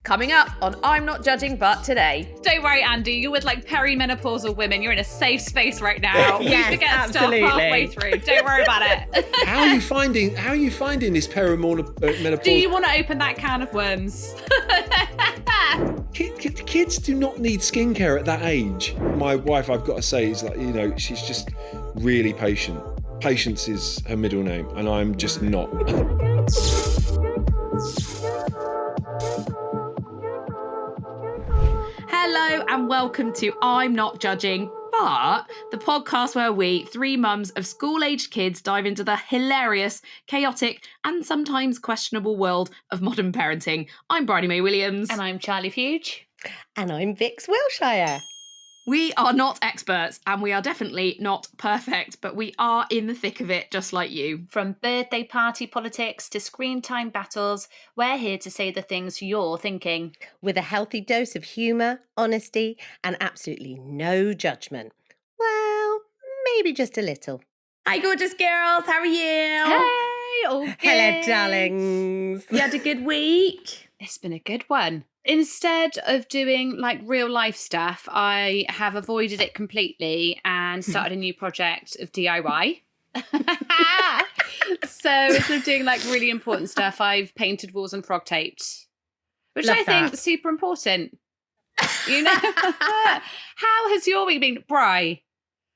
Coming up on I'm Not Judging But Today. Don't worry, Andy, you're with like perimenopausal women. You're in a safe space right now. Yes, we forget absolutely. stuff halfway through. Don't worry about it. How are you finding this perimenopause? Do you want to open that can of worms? Kids do not need skincare at that age. My wife, I've got to say, is like, she's just really patient. Patience is her middle name, and I'm just not. Hello and welcome to I'm Not Judging But, the podcast where we, three mums of school-aged kids, dive into the hilarious, chaotic and sometimes questionable world of modern parenting. I'm Briony May Williams. And I'm Charlie Fuge. And I'm Vix Wilshire. We are not experts and we are definitely not perfect, but we are in the thick of it just like you. From birthday party politics to screen time battles, we're here to say the things you're thinking. With a healthy dose of humour, honesty, and absolutely no judgment. Well, maybe just a little. Hi, gorgeous girls. How are you? Hey, all good. Hello, darlings. You had a good week? It's been a good one. Instead of doing like real life stuff, I have avoided it completely and started a new project of DIY. So instead of doing like really important stuff, I've painted walls and frog taped, which Love I think that. is super important. You know, how has your week been, Bri?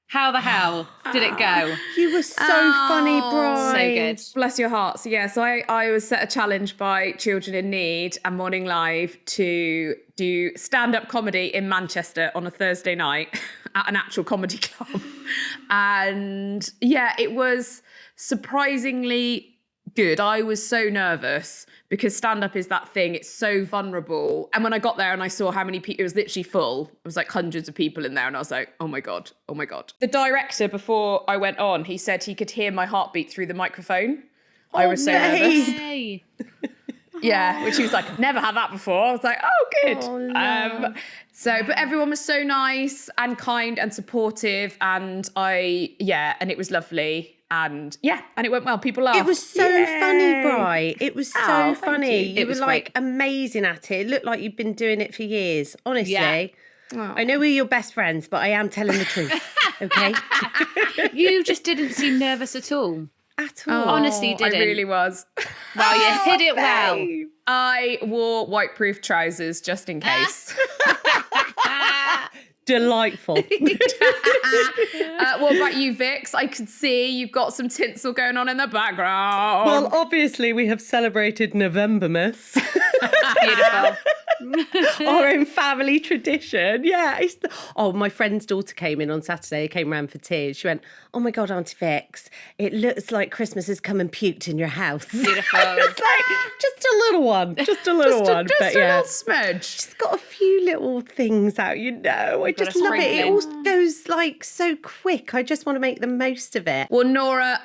How the hell did it go? You were so funny, Bri. So good. Bless your heart. So yeah, I was set a challenge by Children in Need and Morning Live to do stand-up comedy in Manchester on a Thursday night at an actual comedy club. And yeah, it was surprisingly good. I was so nervous because stand-up is that thing. It's so vulnerable. And when I got there and I saw how many people, it was literally full. It was like hundreds of people in there. And I was like, oh my God. The director, before I went on, he said he could hear my heartbeat through the microphone. I was so nervous. Hey. Yeah, which he was like, never had that before. I was like, oh, good. Oh, But everyone was so nice and kind and supportive. And and it was lovely. And and it went well. People laughed. It was so funny, Bri. It was so thank funny. you. It You were was like great. amazing at it. It looked like you'd been doing it for years. Honestly. Yeah. I know we're your best friends, but I am telling the truth. Okay? You just didn't seem nervous at all. At all. Honestly, you didn't. I really was. Well, you hid it well. Babe. I wore white-proof trousers just in case. Delightful. What about you, Vix? I could see you've got some tinsel going on in the background. Well, obviously we have celebrated Novembermas. Beautiful. Our own family tradition. Yeah. My friend's daughter came in on Saturday, came round for tea. She went, oh my God, Auntie Vix, it looks like Christmas has come and puked in your house. Beautiful. It's like, just a little one. Just a little one. Just but a yeah. little smudge. Just got a few little things out, I just gotta love it. It all sprinkle goes like so quick. I just want to make the most of it. Well,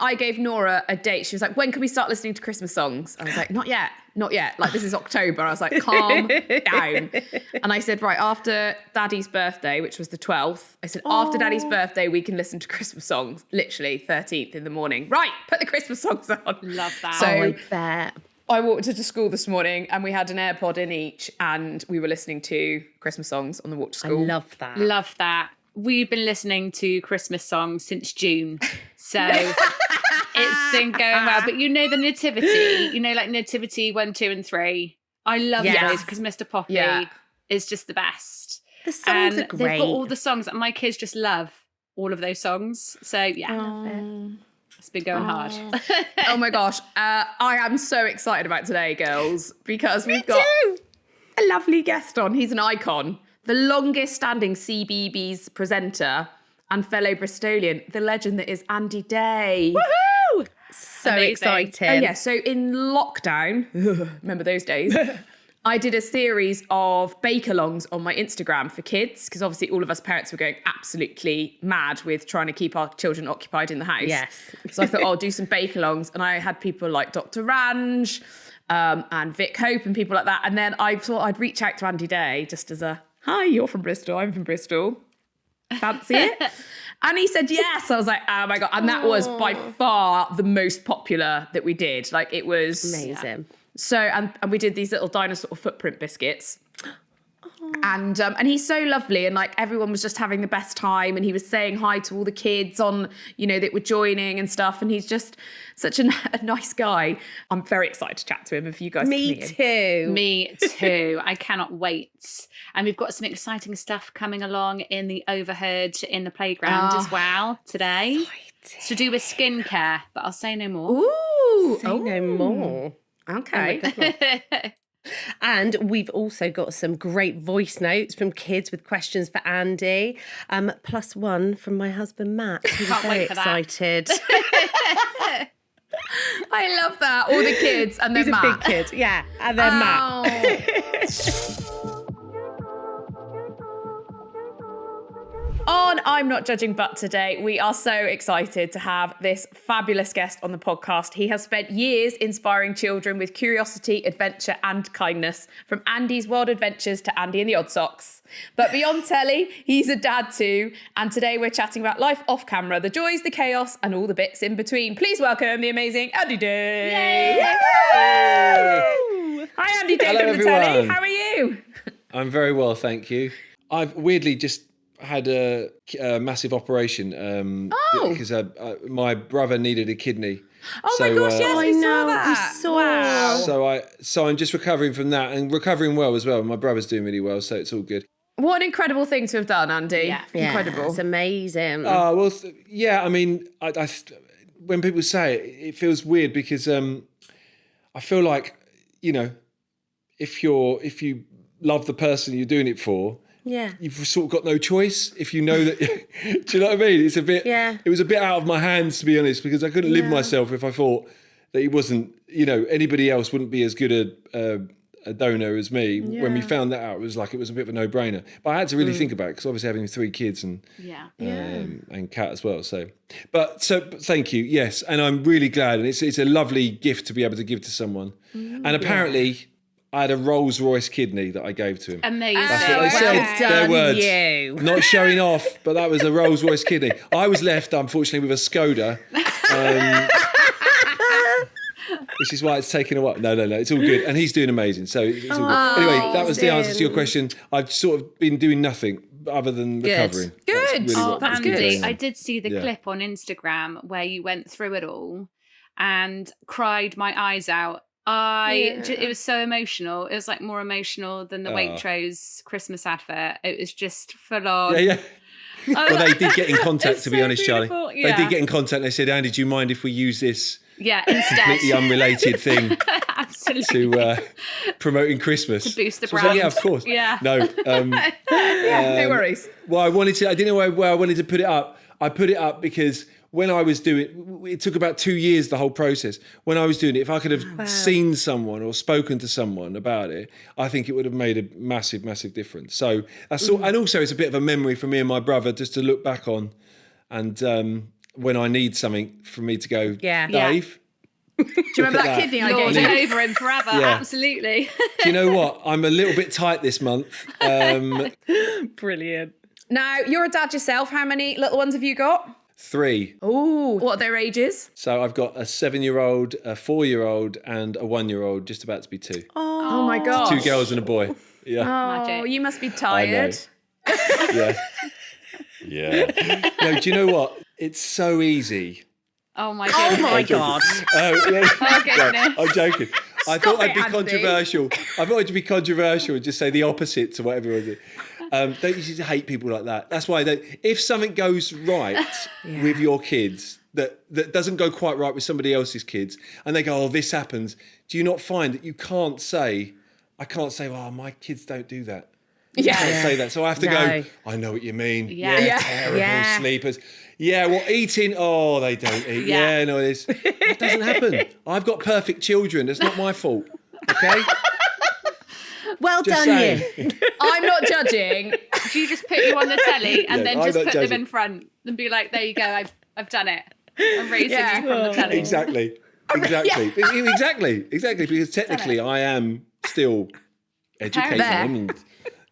I gave Nora a date. She was like, when can we start listening to Christmas songs? I was like, not yet. Like, this is October. I was like, calm down. And I said, right, after Daddy's birthday, which was the 12th, I said, after Daddy's birthday, we can listen to Christmas songs, literally 13th in the morning. Right, put the Christmas songs on. Love that. So I bet. I walked into school this morning and we had an AirPod in each and we were listening to Christmas songs on the walk to I school. love that. Love that. We've been listening to Christmas songs since June. So it's been going well. But you know the nativity, like nativity 1, 2 and 3. I love Yes. those because Mr. Poppy is just the best. The songs And are great. they've got all the songs that my kids just love, all of those songs. So it's been going hard. Oh my gosh. I am so excited about today, girls, because we've got a lovely guest on. He's an icon, the longest standing CBeebies presenter and fellow Bristolian, the legend that is Andy Day. Woohoo! So Amazing. exciting. Oh yeah, so in lockdown, remember those days, I did a series of bake-alongs on my Instagram for kids, because obviously all of us parents were going absolutely mad with trying to keep our children occupied in the house. Yes. So I thought, I'll do some bake-alongs, and I had people like Dr. Range and Vic Hope and people like that. And then I thought I'd reach out to Andy Day just as a, hi, you're from Bristol, I'm from Bristol. Fancy it? And he said yes. I was like, oh my God. And that was by far the most popular that we did. Like, it was Amazing. So, and we did these little dinosaur footprint biscuits. And he's so lovely, and like everyone was just having the best time, and he was saying hi to all the kids on, that were joining and stuff, and he's just such a nice guy. I'm very excited to chat to him if you guys can meet him. Me too. I cannot wait. And we've got some exciting stuff coming along in the Overheard in the playground as well today. It's to do with skincare, but I'll say no more. Ooh, Say no more. Okay. And we've also got some great voice notes from kids with questions for Andy. Plus one from my husband, Matt. He was Can't very wait for that. excited. I love that. All the kids and then He's Matt. a big kid. Yeah, and then Matt. On I'm Not Judging But today, we are so excited to have this fabulous guest on the podcast. He has spent years inspiring children with curiosity, adventure and kindness, from Andy's Wild Adventures to Andy and the Odd Socks. But beyond telly, he's a dad too. And today we're chatting about life off camera, the joys, the chaos and all the bits in between. Please welcome the amazing Andy Day. Yay! Hi Andy Day Hello, from the telly. everyone. How are you? I'm very well, thank you. I've weirdly just had a massive operation because my brother needed a kidney. Oh my gosh, yes, we saw that. We saw. Wow. So I'm just recovering from that and recovering well as well. My brother's doing really well, so it's all good. What an incredible thing to have done, Andy. Yeah. Incredible. It's amazing. Oh, well, yeah, I mean, I when people say it, it feels weird because I feel like, if you love the person you're doing it for, yeah. you've sort of got no choice if you know that. Do you know what I mean? It's a bit. Yeah. It was a bit out of my hands, to be honest, because I couldn't live myself if I thought that he wasn't. Anybody else wouldn't be as good a donor as me. Yeah. When we found that out, it was a bit of a no-brainer. But I had to really think about it because obviously having 3 kids and Kat as well. So thank you. Yes, and I'm really glad, and it's a lovely gift to be able to give to someone. And apparently, I had a Rolls Royce kidney that I gave to him. Amazing. That's what they said. Well Their done, words. you. Not showing off, but that was a Rolls Royce kidney. I was left, unfortunately, with a Skoda, which is why it's taken a while. No, it's all good, and he's doing amazing. So it's all good. Anyway, that was the answer to your question. I've sort of been doing nothing other than recovering. Good. That's really That's Andy, good. going on. I did see the clip on Instagram where you went through it all and cried my eyes out. It was so emotional. It was like more emotional than the Waitrose Christmas advert. It was just full on. Yeah. Well, they did get in contact, to be so honest, Charlie. beautiful. They did get in contact. They said, Andy, do you mind if we use this Yeah, instead. completely unrelated thing Absolutely. to promoting Christmas? To boost the So I was like, brand. yeah, of course. Yeah. No. No worries. Well, I didn't know where I wanted to put it up. I put it up because when I was doing it took about 2 years, the whole process. When I was doing it, if I could have seen someone or spoken to someone about it, I think it would have made a massive, massive difference. So that's and also it's a bit of a memory for me and my brother just to look back on. And when I need something for me to go, Dave. Do you remember that kidney I Lord gave you? over him forever. Yeah. Absolutely. Do you know what? I'm a little bit tight this month. Brilliant. Now, you're a dad yourself. How many little ones have you got? 3. Oh, what are their ages? So I've got a 7-year-old, a 4-year-old, and a 1-year-old, just about to be 2. Oh my gosh. 2 girls and a boy. Yeah. Oh, Magic. you must be tired. Yeah. Yeah. No, do you know what? It's so easy. Oh my Oh goodness. my God. Oh, yeah. Oh, goodness. No, I'm joking. I thought I'd be Andy. controversial. I thought I'd be controversial and just say the opposite to what everyone did. Don't you just hate people like that? That's why if something goes right with your kids that doesn't go quite right with somebody else's kids, and they go, "Oh, this happens," do you not find that you can't say, "I can't say, oh, my kids don't do that." Yeah. I can't say that, so I have to No. go. I know what you mean. Yeah. Yeah. Terrible Yeah. sleepers. Yeah, well, eating. Oh, they don't eat. Yeah. Yeah, no, it is. That doesn't happen. I've got perfect children. It's not my fault. Okay. Well Just done, saying. you. I'm not judging. Do you just put you on the telly and Yeah, then I'm just not put them judging. in front and be like, there you go, I've done it. I'm raising Yeah. you from the telly. Exactly. Exactly. Because technically, I am still educating There. them,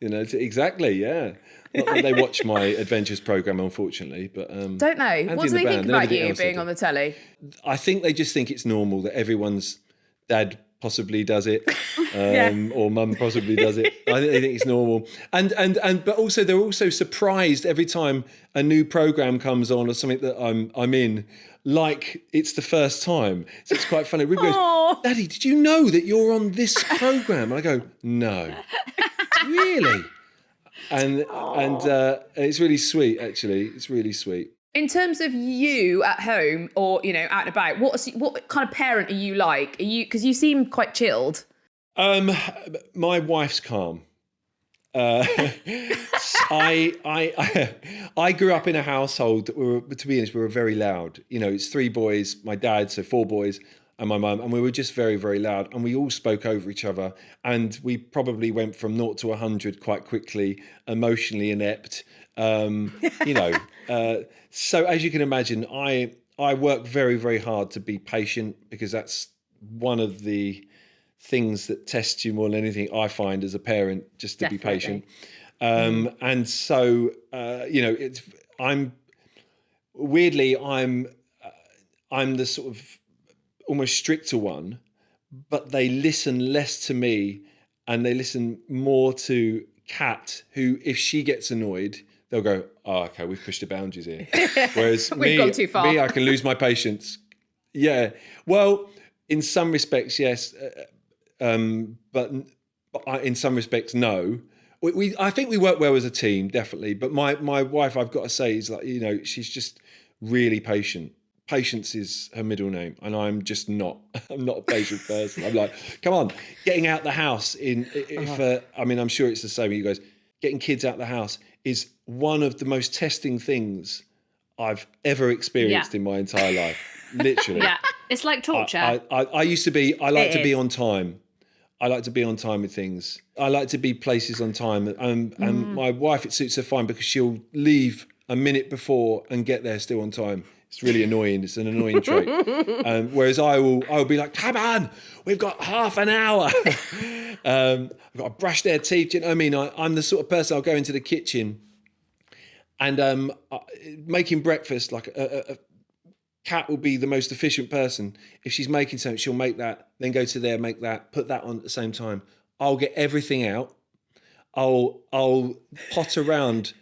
and exactly. Yeah. Not that they watch my adventures program, unfortunately, but Don't know. Andy What and do the they think band and about everything you else they being do. on the telly? I think they just think it's normal that everyone's dad possibly does it, or mum possibly does it. I think they think it's normal, and but also they're also surprised every time a new program comes on or something that I'm in, like it's the first time. So it's quite funny. Ruby goes, "Daddy, did you know that you're on this program?" And I go, "No, really." And it's really sweet, actually. It's really sweet. In terms of you at home or, you know, out and about, what kind of parent are you like? Are you, because you seem quite chilled. My wife's calm. I grew up in a household that to be honest, we were very loud. You know, it's 3 boys, my dad, so 4 boys, and my mum, and we were just very, very loud, and we all spoke over each other, and we probably went from 0 to 100 quite quickly, emotionally inept. You know, so as you can imagine, I work very, very hard to be patient, because that's one of the things that tests you more than anything, I find, as a parent, just to be patient. And so, you know, I'm the sort of almost stricter one, but they listen less to me and they listen more to Kat, who, if she gets annoyed, they'll go, "Oh, okay, we've pushed the boundaries here." Whereas We've gone too far. me, I can lose my patience. Yeah. Well, in some respects, yes. But in some respects, no. I think we work well as a team, definitely. But my wife, I've got to say, is like, you know, she's just really patient. Patience is her middle name, and I'm just not. I'm not a patient person. I'm like, come on, getting out the house I mean, I'm sure it's the same with you guys. Getting kids out the house is one of the most testing things I've ever experienced in my entire life. Literally. Yeah, it's like torture. I used to be. I like to be on time. I like to be on time with things. I like to be places on time. And my wife, it suits her fine, because she'll leave a minute before and get there still on time. It's really annoying. It's an annoying trait. Whereas I'll be like, "Come on, we've got half an hour." I've got to brush their teeth. Do you know what I mean? I'm the sort of person, I'll go into the kitchen and making breakfast, like a Kat will be the most efficient person. If she's making something, she'll make that, then go to there, make that, put that on at the same time. I'll get everything out. I'll pot around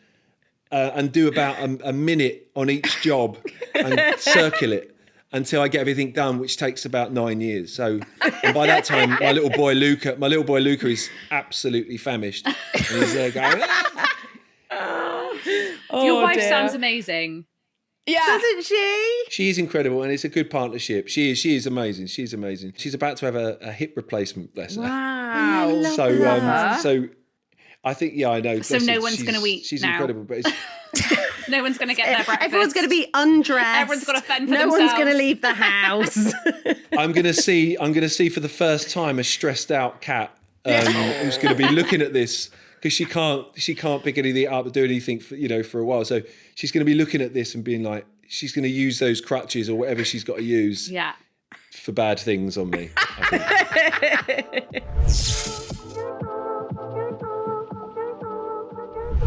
and do about a minute on each job and circle it until I get everything done, which takes about 9 years. So, and by that time, my little boy Luca is absolutely famished. And he's there going, Your wife sounds amazing. Yeah. Doesn't she? She's incredible, and it's a good partnership. She is amazing. She's amazing. She's about to have a hip replacement, bless her. Wow. So I think, I know. So no one's going to eat She's now. incredible, but No one's going to get their breakfast. Everyone's going to be undressed. Everyone's got to fend for no themselves. one's going to leave the house. I'm going to see for the first time a stressed out Kat who's going to be looking at this, because she can't pick anything up or do anything for a while. So she's going to be looking at this and being like, she's going to use those crutches or whatever she's got to use for bad things on me, I think.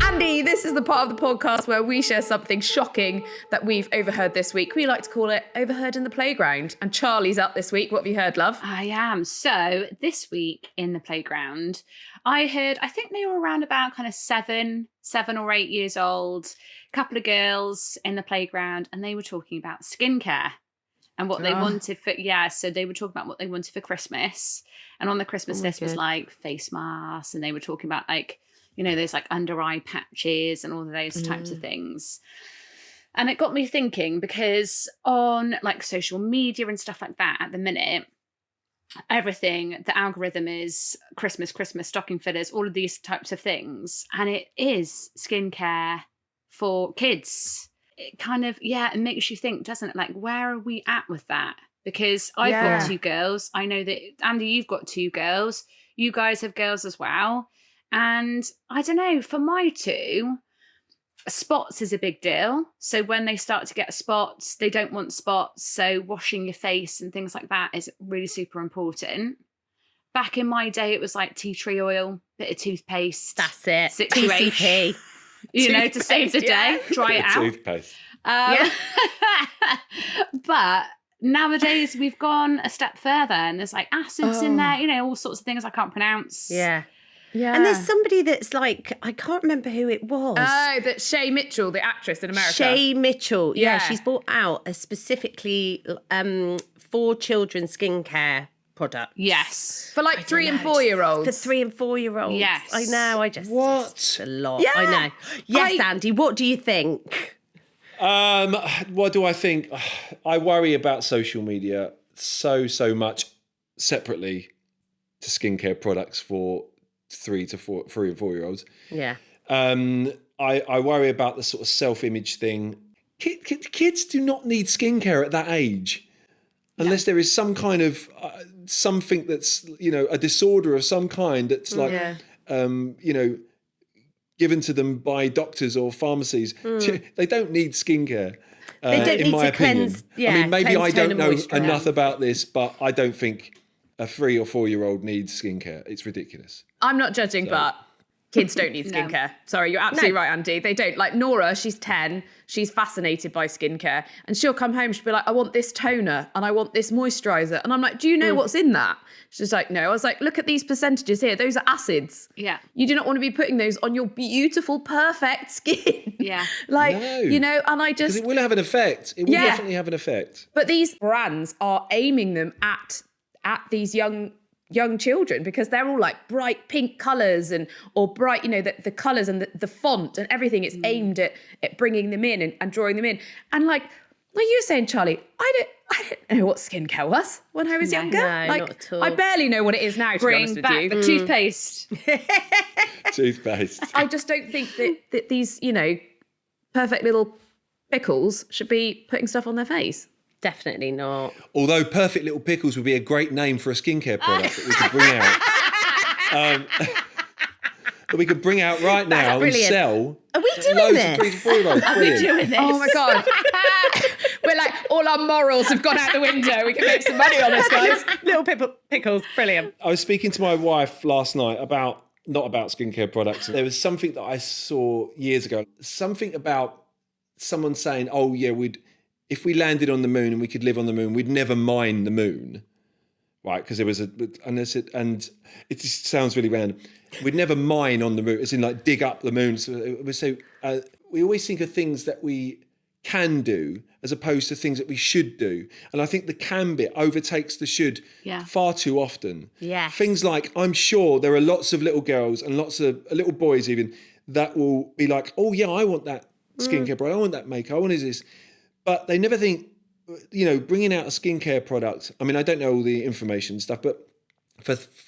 Andy, this is the part of the podcast where we share something shocking that we've overheard this week. We like to call it Overheard in the Playground. And Charlie's up this week. What have you heard, love? I am. So this week in the playground, I heard, I think they were around about kind of 7 or 8 years old, a couple of girls in the playground, and they were talking about skincare and what they wanted for, so they were talking about what they wanted for Christmas. And on the Christmas list was like face masks, and they were talking about like, those like under eye patches and all of those types of things. And it got me thinking, because on like social media and stuff like that at the minute, everything, the algorithm is Christmas, stocking fillers, all of these types of things. And it is skincare for kids. It kind of, it makes you think, doesn't it? Like, where are we at with that? Because I've got 2 girls. I know that, Andy, you've got 2 girls. You guys have girls as well. And I don't know, for my 2, spots is a big deal. So when they start to get spots, they don't want spots. So washing your face and things like that is really super important. Back in my day, it was like tea tree oil, bit of toothpaste. That's it. Situation. TCP. To save the day, dry it out. Toothpaste. But nowadays we've gone a step further and there's like acids in there, you know, all sorts of things I can't pronounce. Yeah. Yeah. And there's somebody that's like, I can't remember who it was. Oh, that Shay Mitchell, the actress in America. Shay Mitchell. Yeah, Yeah. she's brought out a specifically for children skincare product. Yes. For like 3 and 4 year olds. For 3 and 4 year olds. Yes. I know, What? It's a lot. Yeah. I know. Yes, Andy, what do you think? What do I think? I worry about social media so much separately to skincare products for 3 and 4 year olds. Yeah. I worry about the sort of self-image thing. Kids do not need skincare at that age, unless there is some kind of something that's, you know, a disorder of some kind that's like, you know, given to them by doctors or pharmacies. They don't need skincare. They don't in need my to opinion. cleanse. Yeah, I mean, maybe cleanse, I tone don't and know moisturize. enough about this, but I don't think a 3 or 4 year old needs skincare. It's ridiculous. I'm not judging, but kids don't need No. skincare. Sorry, you're absolutely right, Andy. They don't. Like Nora, she's 10. She's fascinated by skincare. And she'll come home, she'll be like, I want this toner and I want this moisturizer. And I'm like, do you know what's in that? She's like, no. I was like, look at these percentages here. Those are acids. Yeah. You do not want to be putting those on your beautiful, perfect skin. Yeah. Like, No. you know, and I Because just... it will have an effect. It will Yeah. definitely have an effect. But these brands are aiming them at these young children because they're all like bright pink colours or bright, you know, the colours and the font and everything. It's aimed at bringing them in and drawing them in. And like you were saying, Charlie, I didn't know what skincare was when I was younger. No, like, not at all. I barely know what it is now, to be Bring honest with back you. the toothpaste. Toothpaste. I just don't think that these, you know, perfect little pickles should be putting stuff on their face. Definitely not. Although Perfect Little Pickles would be a great name for a skincare product that we could bring out. That we could bring out right now and brilliant. sell. Are we doing loads this? of 3 to 4 year olds. Brilliant. Doing this. Oh my God. We're like, all our morals have gone out the window. We can make some money on this, guys. Little pickles, brilliant. I was speaking to my wife last night not about skincare products. There was something that I saw years ago. Something about someone saying, oh yeah, if we landed on the moon and we could live on the moon, we'd never mine the moon. Right, because there was and it just sounds really random. We'd never mine on the moon, as in like dig up the moon. So we always think of things that we can do as opposed to things that we should do. And I think the can bit overtakes the should far too often. Yes. Things like, I'm sure there are lots of little girls and lots of little boys even that will be like, oh yeah, I want that skincare product, I want that makeup, I want this. But they never think, you know, bringing out a skincare product. I mean, I don't know all the information and stuff, but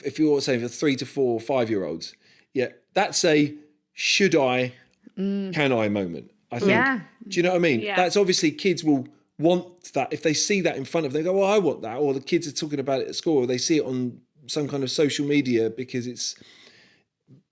if you're saying for 3 to 4, 5 year olds, yeah, that's a should I, can I moment. I think. Yeah. Do you know what I mean? Yeah. That's obviously kids will want that. If they see that in front of them, they go, well, I want that. Or the kids are talking about it at school, or they see it on some kind of social media because it's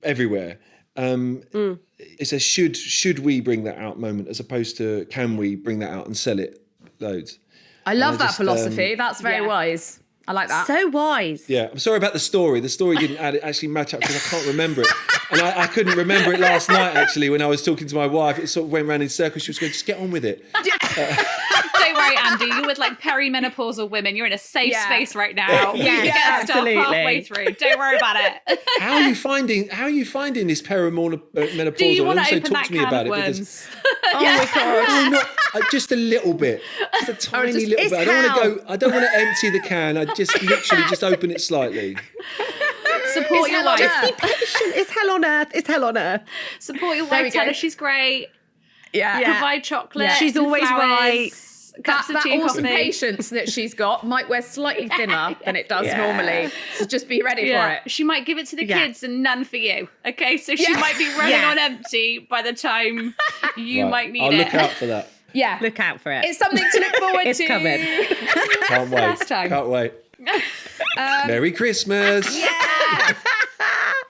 everywhere. It's a should we bring that out moment as opposed to can we bring that out and sell it loads. I love I that just, philosophy. That's very wise. I like that. So wise. Yeah, I'm sorry about the story. The story didn't actually match up because I can't remember it. And I couldn't remember it last night, actually, when I was talking to my wife. It sort of went round in circles. She was going, just get on with it. Don't worry, Andy. You're with like perimenopausal women. You're in a safe space right now. Yeah, You get stuff absolutely. halfway through. Don't worry about it. How are you finding this perimenopausal? Do you want to Also open talk that to me can about of it worms? Oh my God. not, just a little bit, just a tiny just- little it's bit. I don't want how. to empty the can. I just literally just open it slightly. Support your hell on wife. earth. Patient. It's hell on earth. It's hell on earth. Support your There we wife. Tell go. her she's great. Yeah. Provide chocolate. She's and always flowers, right. Cups That of tea, awesome coffee. patience that she's got might wear slightly thinner than it does normally. So just be ready for it. She might give it to the Yeah. kids and none for you. Okay, so she Yeah. might be running Yeah. on empty by the time you Right, might need I'll it. look out for that. Yeah. Look out for it. It's something to look forward It's to. coming. Can't wait. last time. Can't wait. Merry Christmas.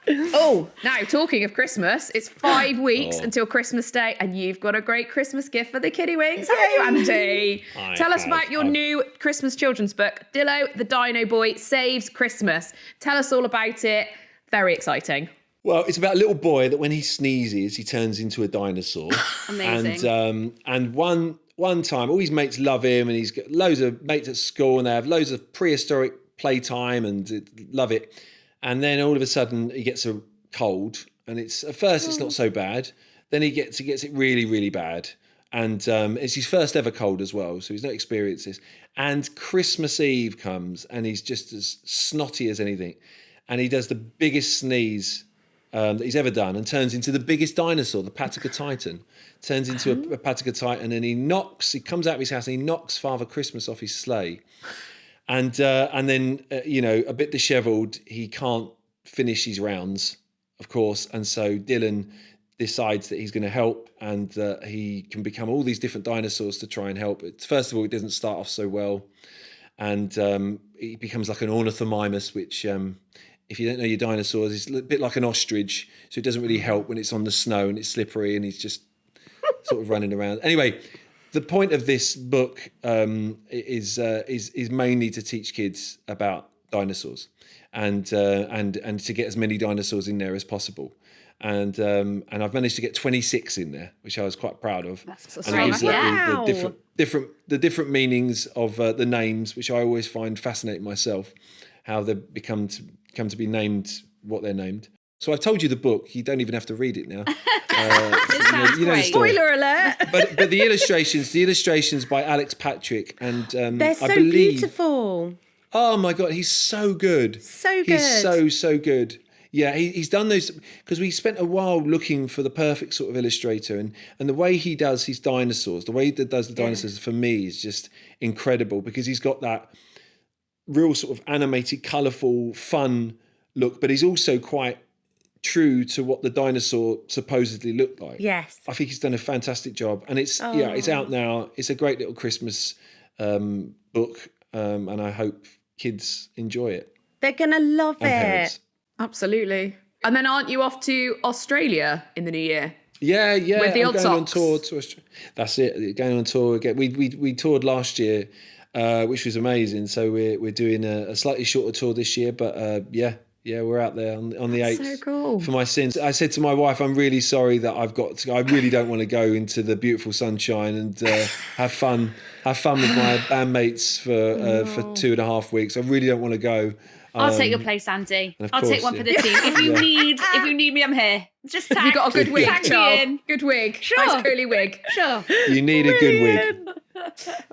Oh, now talking of Christmas, it's 5 weeks until Christmas Day, and you've got a great Christmas gift for the Kiddywinks, haven't you, Andy? Tell us about your new Christmas children's book, Dillo, the Dino Boy Saves Christmas. Tell us all about it. Very exciting. Well, it's about a little boy that when he sneezes, he turns into a dinosaur. Amazing. And one one time, all his mates love him, and he's got loads of mates at school, and they have loads of prehistoric playtime and love it. And then all of a sudden he gets a cold, and it's not so bad. Then he gets it really, really bad. And it's his first ever cold as well, so he's not experienced this. And Christmas Eve comes, and he's just as snotty as anything. And he does the biggest sneeze that he's ever done, and turns into the biggest dinosaur, the Patica Titan. Turns into a Patica Titan, and he comes out of his house and he knocks Father Christmas off his sleigh. And then, a bit dishevelled, he can't finish his rounds, of course. And so Dylan decides that he's going to help, and he can become all these different dinosaurs to try and help. First of all, it doesn't start off so well. And he becomes like an ornithomimus, which, if you don't know your dinosaurs, is a bit like an ostrich. So it doesn't really help when it's on the snow and it's slippery and he's just sort of running around. Anyway, the point of this book is mainly to teach kids about dinosaurs and to get as many dinosaurs in there as possible. And I've managed to get 26 in there, which I was quite proud of. That's and it gives the different meanings of the names, which I always find fascinating myself, how they come to be named what they're named. So I've told you the book. You don't even have to read it now. You know the story. Spoiler alert! But the illustrations by Alex Patrick, and They're so I believe, beautiful. Oh my God, he's so good. So good. He's so good. Yeah, he's done those because we spent a while looking for the perfect sort of illustrator, and the way he does his dinosaurs, the way he does the dinosaurs for me is just incredible, because he's got that real sort of animated, colourful, fun look, but he's also quite true to what the dinosaur supposedly looked like. Yes. I think he's done a fantastic job, and it's out now. It's a great little Christmas book, and I hope kids enjoy it. They're going to love And it. parents. Absolutely. And then aren't you off to Australia in the new year? Yeah. With the I'm Odd going on Socks. tour to Australia. That's it. Going on tour again. We toured last year, which was amazing. So we're doing a slightly shorter tour this year, but we're out there on the 8th. So cool. For my sins. I said to my wife, I'm really sorry that I've got to go. I really don't want to go into the beautiful sunshine and have fun with my bandmates for 2.5 weeks. I really don't want to go. I'll take your place, Andy. I'll course, take one for the team. If you need me, I'm here. Just tag, Have you got a good wig, tag me Charles? in. Good wig. Sure. Nice curly wig. Sure. You need a good wig.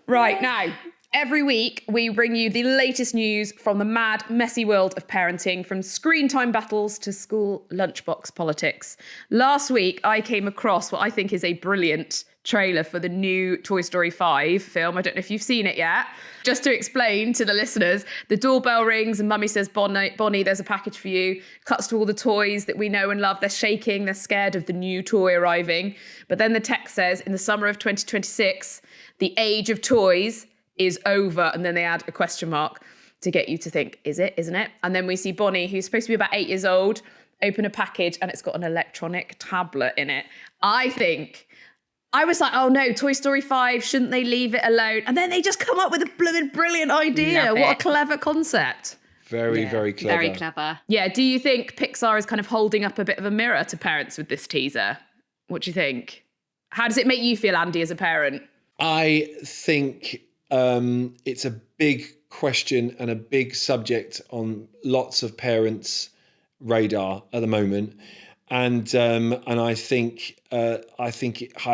Right, now, every week we bring you the latest news from the mad, messy world of parenting, from screen time battles to school lunchbox politics. Last week, I came across what I think is a brilliant trailer for the new Toy Story 5 film. I don't know if you've seen it yet. Just to explain to the listeners, the doorbell rings and Mummy says, Bonnie, there's a package for you. Cuts to all the toys that we know and love. They're shaking. They're scared of the new toy arriving. But then the text says, in the summer of 2026, the age of toys is over. And then they add a question mark to get you to think, is it, isn't it? And then we see Bonnie, who's supposed to be about 8 years old, open a package and it's got an electronic tablet in it. I was like, oh no, Toy Story 5, shouldn't they leave it alone? And then they just come up with a blooming brilliant idea. Love What a it. clever concept. Very, very clever. Very clever. Yeah, do you think Pixar is kind of holding up a bit of a mirror to parents with this teaser? What do you think? How does it make you feel, Andy, as a parent? I think it's a big question and a big subject on lots of parents' radar at the moment. And I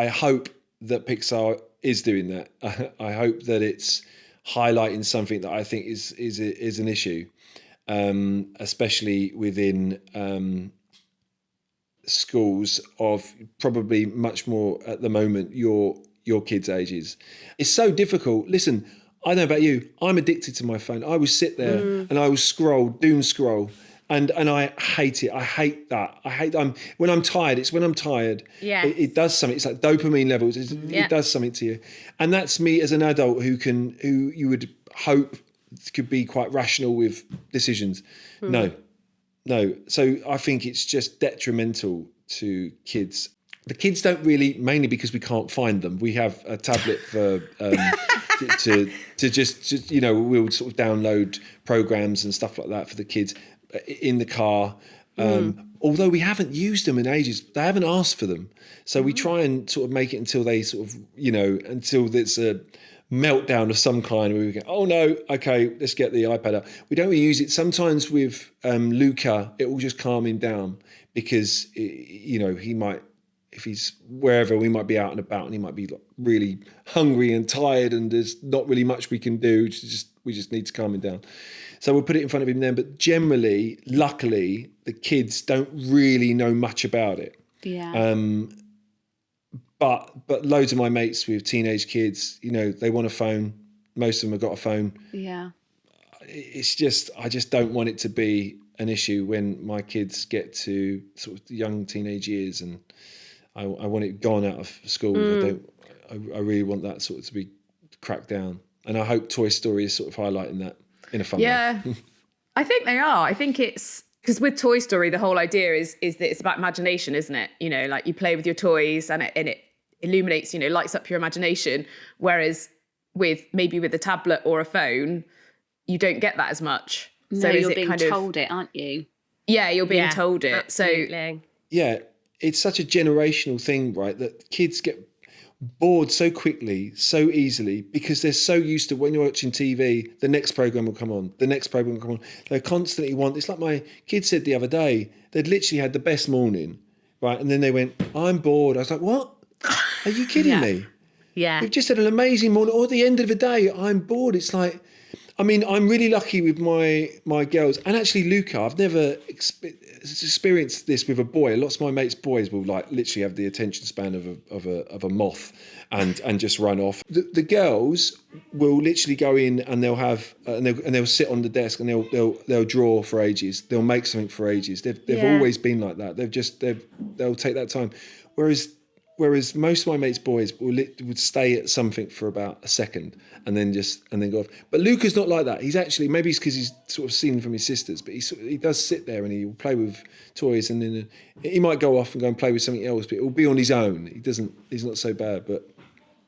hope that Pixar is doing that. I hope that it's highlighting something that I think is an issue, especially within schools of probably much more at the moment your kids' ages. It's so difficult. Listen, I don't know about you. I'm addicted to my phone. I will sit there and I will doom scroll. And I hate it. I hate that. When I'm tired, it's when I'm tired. Yes. It does something. It's like dopamine levels. It does something to you. And that's me as an adult who you would hope could be quite rational with decisions. No. So I think it's just detrimental to kids. The kids don't really, mainly because we can't find them. We have a tablet for to just we'll sort of download programs and stuff like that for the kids in the car. although we haven't used them in ages, they haven't asked for them. So we try and sort of make it until they sort of, until there's a meltdown of some kind where we go, oh no, okay, let's get the iPad out. We don't really use it. Sometimes with Luca, it will just calm him down because, he might, if he's wherever, we might be out and about and he might be like really hungry and tired and there's not really much we can do. We just need to calm him down. So we'll put it in front of him then. But generally, luckily, the kids don't really know much about it. Yeah. But loads of my mates with teenage kids, they want a phone. Most of them have got a phone. Yeah. It's just, I just don't want it to be an issue when my kids get to sort of young teenage years, and I want it gone out of school. I really want that sort of to be cracked down. And I hope Toy Story is sort of highlighting that in a fun way. Yeah, I think they are. I think it's because with Toy Story, the whole idea is that it's about imagination, isn't it? Like you play with your toys and it illuminates, lights up your imagination. Whereas with a tablet or a phone, you don't get that as much. No, you're being told it, aren't you? Yeah, you're being told it. Absolutely. So yeah, it's such a generational thing, right? That kids get bored so quickly, so easily, because they're so used to when you're watching TV, the next program will come on, the next program will come on. They constantly it's like my kids said the other day, they'd literally had the best morning, right? And then they went, I'm bored. I was like, what? Are you kidding me? Yeah. We've just had an amazing morning. Or at the end of the day, I'm bored. It's like, I'm really lucky with my girls. And actually, Luca, I've never experienced this with a boy. Lots of my mates' boys will like literally have the attention span of a moth and just run off. The girls will literally go in and they'll have and they'll sit on the desk and they'll draw for ages. They'll make something for ages. They've always been like that. They'll take that time. Whereas most of my mates' boys would stay at something for about a second and then go off. But Luca's not like that. He's actually, maybe it's because he's sort of seen from his sisters, but he does sit there and he will play with toys, and then he might go off and go and play with something else, but it will be on his own. He's not so bad, but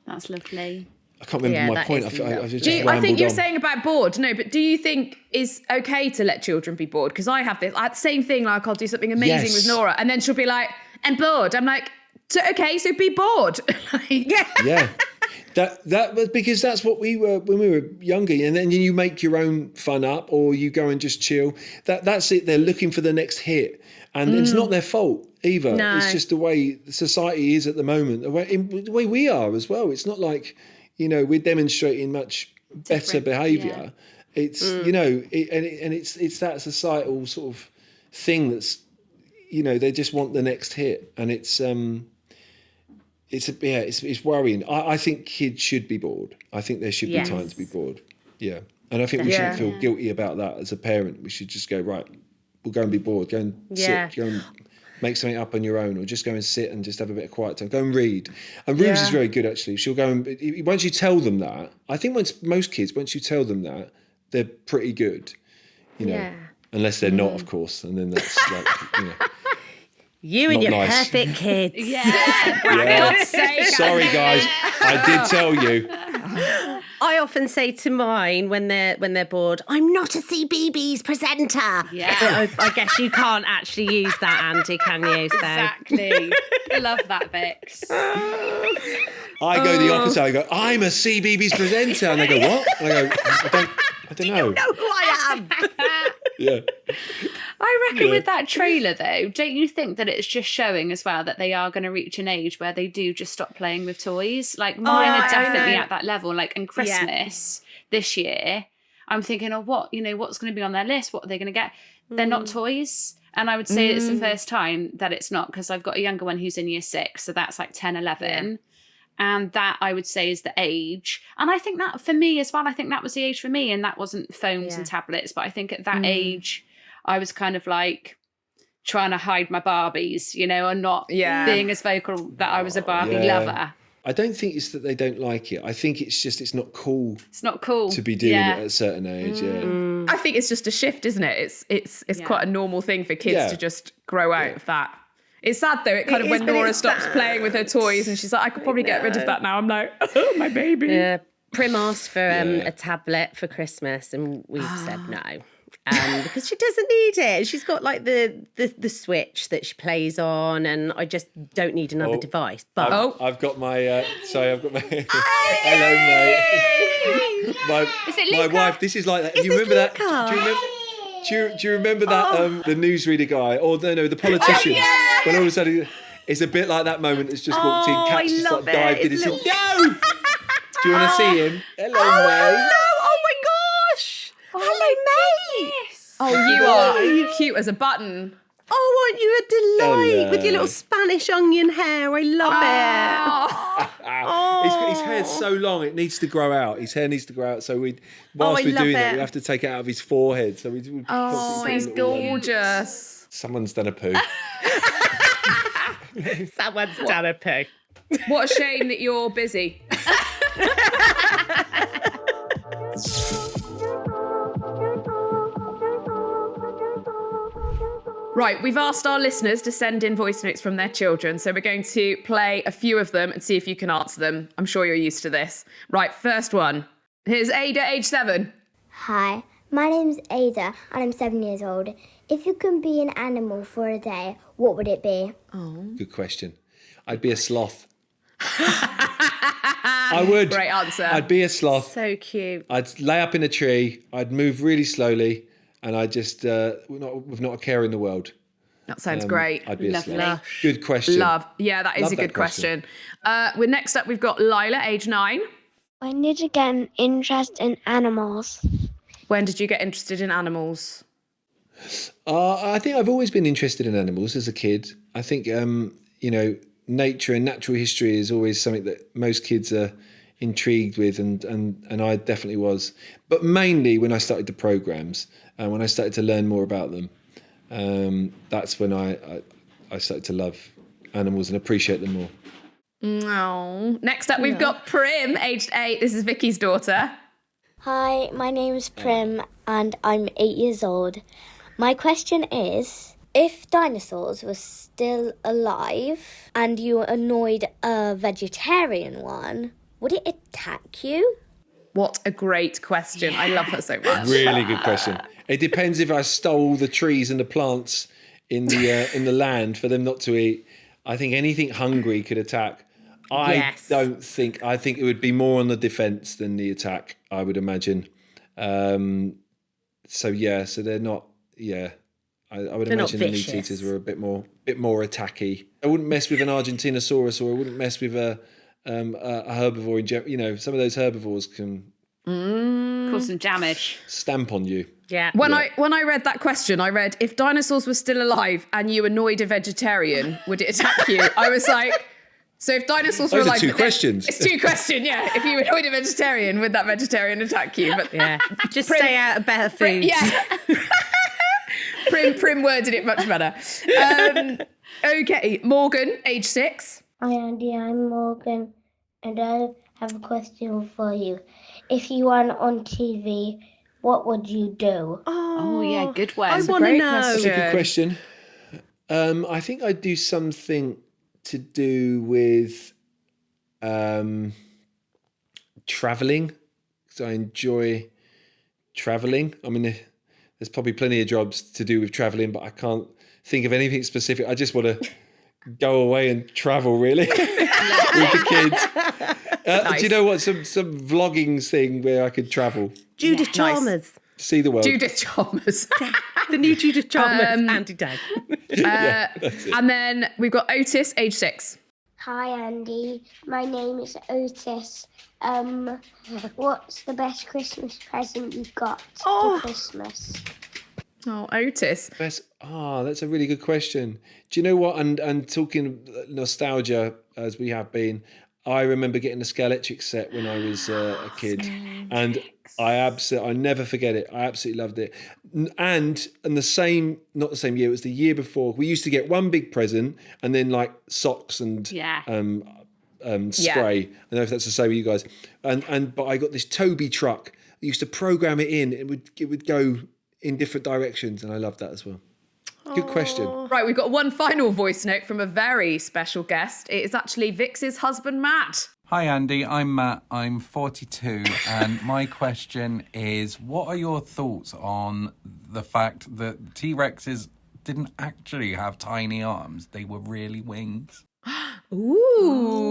that's lovely. I can't remember my point. I think you're saying about bored. No, but do you think it's okay to let children be bored? Because I have this same thing. Like I'll do something amazing with Nora, and then she'll be like, "I'm bored." I'm like, so be bored. Yeah. That was because that's what we were when we were younger, and then you make your own fun up, or you go and just chill. That's it. They're looking for the next hit, and it's not their fault either. No. It's just the way society is at the moment, the way we are as well. It's not like we're demonstrating much better behaviour. Yeah. It's it's that societal sort of thing that's they just want the next hit, and it's worrying. I think kids should be bored. I think there should be time to be bored. Yeah. And I think we shouldn't feel guilty about that as a parent. We should just go, right, we'll go and be bored. Go and sit, go and make something up on your own, or just go and sit and just have a bit of quiet time. Go and read. And Ruse is very good, actually. She'll go and, once you tell them that, I think once you tell them that, they're pretty good, unless they're not, of course. And then that's like, You and your perfect kids. Sorry, guys. I did tell you. I often say to mine when they're bored, I'm not a CBeebies presenter. Yeah. I guess you can't actually use that, Andy, can you? So. Exactly. I love that, Vix. I go the opposite. I go, I'm a CBeebies presenter. And they go, what? And I go, I don't know. You know who I am. Yeah. I reckon with that trailer, though, don't you think that it's just showing as well that they are going to reach an age where they do just stop playing with toys? Like mine are definitely at that level. Like in Christmas this year, I'm thinking, what's going to be on their list? What are they going to get? They're not toys. And I would say it's the first time that it's not, because I've got a younger one who's in year 6. So that's like 10, 11. Yeah. And that I would say is the age. And I think that for me as well, I think that was the age for me. And that wasn't phones and tablets. But I think at that age, I was kind of like trying to hide my Barbies, and not being as vocal that I was a Barbie lover. I don't think it's that they don't like it. I think it's just it's not cool. It's not cool to be doing it at a certain age. Yeah. I think it's just a shift, isn't it? It's quite a normal thing for kids to just grow out of that. It's sad though. It kind of when Nora stops playing with her toys and she's like, I could probably get rid of that now. I'm like, oh, my baby. Yeah. Prim asked for a tablet for Christmas, and we've said no. because she doesn't need it. She's got like the Switch that she plays on, and I just don't need another device. But I've got my. I've got my. Hello, mate. Is it My Luca? wife. This is like that. Is Do you this remember that? Luca? Do you remember that? The newsreader guy, or no, the politician. When all of a sudden, it's a bit like that moment. It's just walked in, Cat's just like dived in. It's like, no. Do you want to see him? Hello, mate. Oh my gosh! Hello, mate. Oh, you are cute as a button. Oh, aren't you a delight Hello. with your little Spanish onion hair? I love it. His hair's so long, it needs to grow out. His hair needs to grow out. So whilst we're love doing it, it. we have to take it out of his forehead. So we He's gorgeous. Someone's done a poo. Someone's done a poo. What a shame that you're busy. Right, we've asked our listeners to send in voice notes from their children, so we're going to play a few of them and see if you can answer them. I'm sure you're used to this. Right, first one. Here's Ada, age 7. Hi, my name's Ada and I'm 7 years old. If you can be an animal for a day, what would it be? Good question. I'd be a sloth. I would. Great answer. I'd be a sloth. So cute. I'd lay up in a tree. I'd move really slowly, and I'd just with not a care in the world. That sounds great. I'd be Lovely. a sloth. Good question. Yeah, that is Love a that good question. Next up, we've got Lila, age 9. When did you get an interest in animals? When did you get interested in animals? I think I've always been interested in animals as a kid. I think, nature and natural history is always something that most kids are intrigued with, and I definitely was. But mainly when I started the programmes and when I started to learn more about them, that's when I started to love animals and appreciate them more. No. Next up, we've got Prim, aged 8. This is Vicky's daughter. Hi, my name's Prim and I'm 8 years old. My question is, if dinosaurs were still alive and you annoyed a vegetarian one, would it attack you? What a great question. I love her so much. Really good question. It depends if I stole the trees and the plants in the land for them not to eat. I think anything hungry could attack. I think it would be more on the defence than the attack, I would imagine. So they're not. Yeah, I would imagine the meat eaters were a bit more attacky. I wouldn't mess with an Argentinosaurus, or I wouldn't mess with a herbivore in general. Some of those herbivores can Cause some damage. stamp on you. Yeah. When I read that question, I read, if dinosaurs were still alive and you annoyed a vegetarian, would it attack you? I was like, so if dinosaurs were Those are alive... two questions. It's two questions, yeah. If you annoyed a vegetarian, would that vegetarian attack you? But Yeah. Just stay out of better foods. yeah. Prim worded it much better. Okay, Morgan, age 6. Hi Andy, I'm Morgan and I have a question for you. If you weren't on TV, what would you do? Oh, yeah, good one. I That's a want to great know. question. That's a good question. I think I'd do something to do with travelling, because I enjoy travelling. I mean, there's probably plenty of jobs to do with travelling, but I can't think of anything specific. I just want to go away and travel, really, with the kids. Nice. Do you know what? Some vlogging thing where I could travel, Judith Nice. Chalmers. see the world. Judith Chalmers. The new Judith Chalmers, Andy Day. And then we've got Otis, age 6. Hi Andy, my name is Otis. What's the best Christmas present you've got for Christmas? Oh, Otis. That's a really good question. Do you know what? And talking nostalgia as we have been, I remember getting the Scalextric set when I was a kid, and I never forget it. I absolutely loved it. And not the same year, it was the year before. We used to get one big present and then like socks and spray. I don't know if that's the same with you guys. But I got this Toby truck. I used to program it in. It would go in different directions, and I loved that as well. Good question. Right, we've got one final voice note from a very special guest. It is actually Vix's husband, Matt. Hi Andy, I'm Matt, I'm 42, and my question is, what are your thoughts on the fact that T-Rexes didn't actually have tiny arms, they were really wings? Ooh.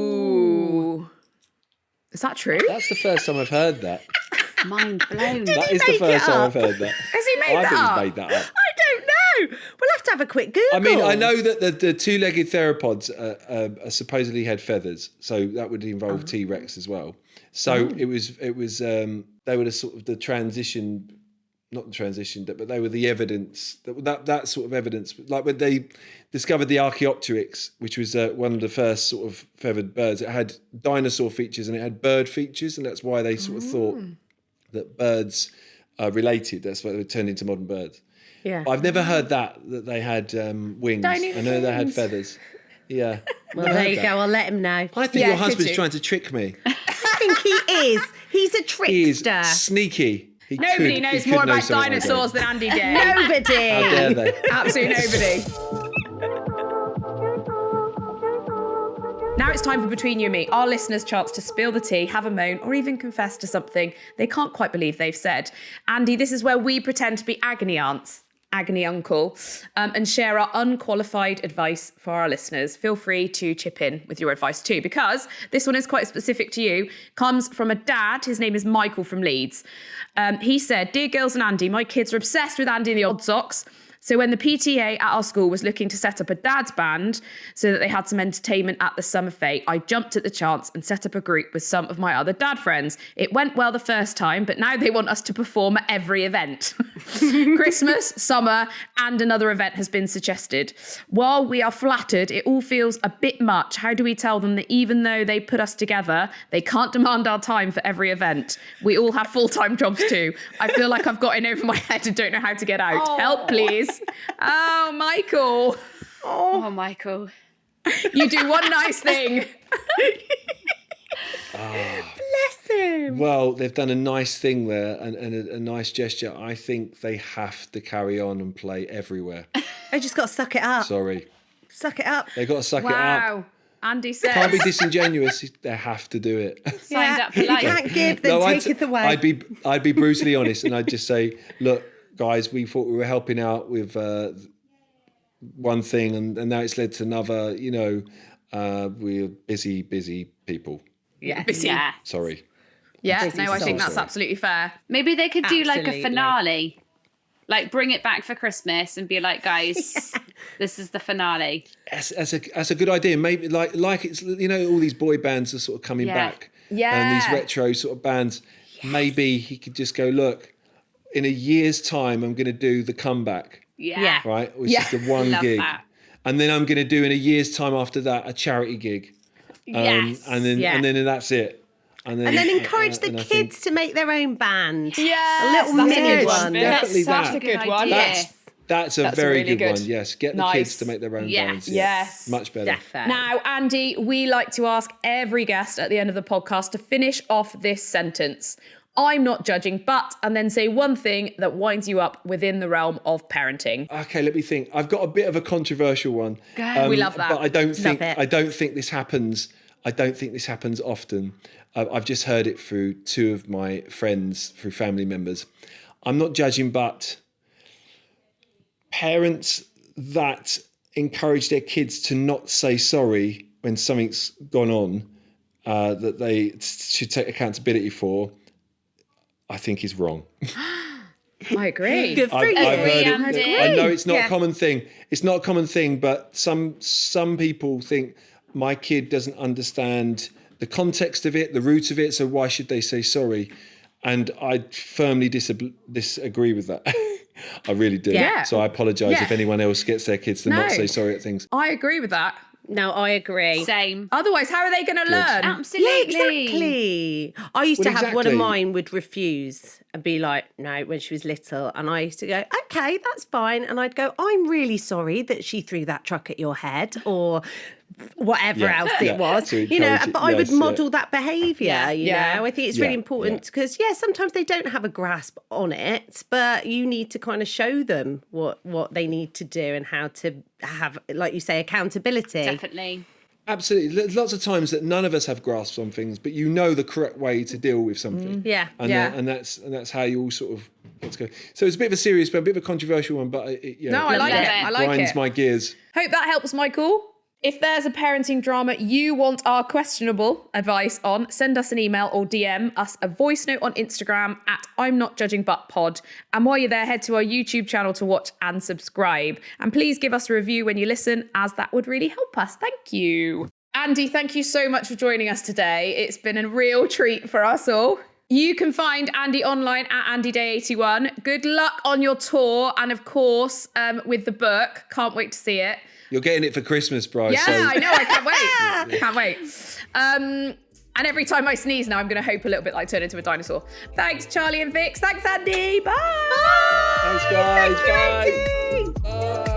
Is that true? That's the first time I've heard that. Mind blown. That is the first time I've heard that. Has he made I that think up? he's made that up. I don't know. We'll have to have a quick Google. I mean, I know that the two-legged theropods are supposedly had feathers, so that would involve T-Rex as well. So it was they were the sort of the transition, not the transition, but they were the evidence that sort of evidence. Like when they discovered the Archaeopteryx, which was one of the first sort of feathered birds, it had dinosaur features and it had bird features, and that's why they sort of thought that birds are related. That's why they were turned into modern birds. Yeah. I've never heard that they had wings. I know they had feathers. Yeah. Well, there you go. I'll let him know. I think Yeah, your could husband's you? trying to trick me. I think he is. He's a He is trickster. sneaky. Nobody knows more about dinosaurs than Andy did. Nobody. How dare they? Absolutely nobody. Now it's time for Between You and Me, our listeners' chance to spill the tea, have a moan, or even confess to something they can't quite believe they've said. Andy, this is where we pretend to be agony aunts, agony uncle, and share our unqualified advice for our listeners. Feel free to chip in with your advice too, because this one is quite specific to you. Comes from a dad. His name is Michael from Leeds. He said, "Dear girls and Andy, my kids are obsessed with Andy and the Odd Socks. So when the PTA at our school was looking to set up a dad's band so that they had some entertainment at the summer fete, I jumped at the chance and set up a group with some of my other dad friends. It went well the first time, but now they want us to perform at every event. Christmas, summer, and another event has been suggested. While we are flattered, it all feels a bit much. How do we tell them that even though they put us together, they can't demand our time for every event? We all have full-time jobs too. I feel like I've got in over my head and don't know how to get out. Help, please." Oh, Michael. Oh, Michael. You do one nice thing. Bless him. Well, they've done a nice thing there and a nice gesture. I think they have to carry on and play everywhere. I just got to suck it up. Sorry. Suck it up. They've got to suck it up. Wow. Andy says. Can't be disingenuous. They have to do it. Signed up for You life. can't give, then taketh away. I'd be brutally honest, and I'd just say, look, guys, we thought we were helping out with one thing, and now it's led to another. You know, we're busy people. Yeah. Busy. Yeah. Sorry. Yeah, Busy no, I think soul. that's absolutely fair. Maybe they could do like a Absolutely. finale. Like bring it back for Christmas and be like, guys, this is the finale. That's a good idea. Maybe like it's, you know, all these boy bands are sort of coming Yeah. back. Yeah. And these retro sort of bands. Yes. Maybe he could just go, look, in a year's time, I'm going to do the comeback, Yeah. right? Which Yeah. is the one Love gig. that. And then I'm going to do in a year's time after that a charity gig. Yes. And then that's it. And then encourage the and I kids to make their own band. Yes, A little that's mini a good one. one. Definitely That's that. a good one. idea. That's a That's very really good good. one. Yes, get the Nice. kids to make their own Yes. bands. Yes. Much better. Definitely. Now, Andy, we like to ask every guest at the end of the podcast to finish off this sentence. I'm not judging, but, and then say one thing that winds you up within the realm of parenting. Okay, let me think. I've got a bit of a controversial one. Go. We love that. But I don't think it. this happens. I don't think this happens often. I've just heard it through two of my friends, through family members. I'm not judging, but parents that encourage their kids to not say sorry when something's gone on that they should take accountability for, I think is wrong. I agree. Good for I've you. heard it. Andy. I know it's not Yeah. a common thing. It's not a common thing, but some people think my kid doesn't understand the context of it, the root of it, so why should they say sorry? And I firmly disagree with that. I really do. Yeah. So I apologise Yeah. if anyone else gets their kids to No. not say sorry at things. I agree with that. No, I agree. Same. Otherwise, how are they going to learn? Absolutely. Yeah, exactly. I used to Well, have one of exactly. mine would refuse and be like, no, when she was little. And I used to go, okay, that's fine. And I'd go, I'm really sorry that she threw that truck at your head or whatever Yeah, else yeah, it was, to you know, encourage it, but I would yes, model that behaviour, you Yeah. know. I think it's Yeah, really important because, yeah, sometimes they don't have a grasp on it, but you need to kind of show them what they need to do and how to have, like you say, accountability. Definitely. Absolutely. There's lots of times that none of us have grasps on things, but you know the correct way to deal with something. Yeah. And that's how you all sort of get to go. So it's a bit of a serious, but a bit of a controversial one. But No, I like it. I like grinds it. my gears. Hope that helps, Michael. If there's a parenting drama you want our questionable advice on, send us an email or DM us a voice note on Instagram at I'm Not Judging But Pod. And while you're there, head to our YouTube channel to watch and subscribe. And please give us a review when you listen, as that would really help us. Thank you. Andy, thank you so much for joining us today. It's been a real treat for us all. You can find Andy online at AndyDay81. Good luck on your tour. And of course, with the book. Can't wait to see it. You're getting it for Christmas, Bryce. Yeah, so. I know. I can't wait. Can't wait. And every time I sneeze now, I'm going to hope a little bit like turn into a dinosaur. Thanks, Charlie and Vix. Thanks, Andy. Bye. Thanks, guys. Thank you, Andy. Bye.